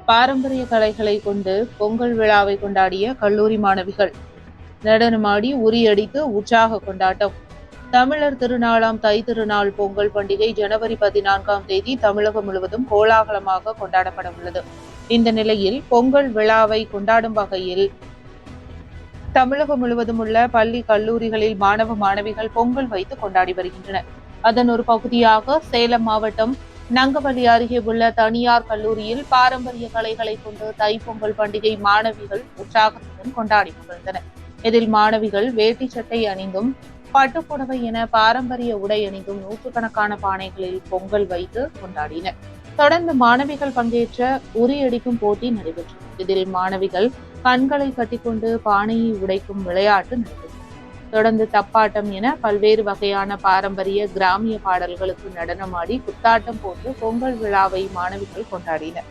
பாரம்பரிய கலைகளை கொண்டு பொங்கல் விழாவை கொண்டாடிய கல்லூரி மாணவிகள். நடனமாடி உரியடித்து உற்சாக கொண்டாட்டம். தமிழர் திருநாளாம் தை திருநாள் பொங்கல் பண்டிகை ஜனவரி 14ஆம் தேதி தமிழகம் முழுவதும் கோலாகலமாக கொண்டாடப்பட உள்ளது. இந்த நிலையில் பொங்கல் விழாவை கொண்டாடும் வகையில் தமிழகம் முழுவதும் உள்ள பள்ளி கல்லூரிகளில் மாணவ மாணவிகள் பொங்கல் வைத்து கொண்டாடி வருகின்றனர். அதன் ஒரு பகுதியாக சேலம் மாவட்டம் நங்கவலி அருகே உள்ள தனியார் கல்லூரியில் பாரம்பரிய கலைகளை கொண்டு தைப்பொங்கல் பண்டிகை மாணவிகள் உற்சாகத்துடன் கொண்டாடி மகிழ்ந்தனர். இதில் மாணவிகள் வேட்டி சட்டை அணிந்தும் பட்டுப்புடவை என பாரம்பரிய உடை அணிந்தும் நூற்றுக்கணக்கான பானைகளில் பொங்கல் வைத்து கொண்டாடினர். தொடர்ந்து மாணவிகள் பங்கேற்ற உரியடிக்கும் போட்டி நடைபெற்றது. இதில் மாணவிகள் கண்களை கட்டிக்கொண்டு பானையை உடைக்கும் விளையாட்டு நடைபெற்றது. தொடர்ந்து தப்பாட்டம் என பல்வேறு வகையான பாரம்பரிய கிராமிய பாடல்களுக்கு நடனமாடி குத்தாட்டம் போட்டு பொங்கல் விழாவை மாணவிகள் கொண்டாடினர்.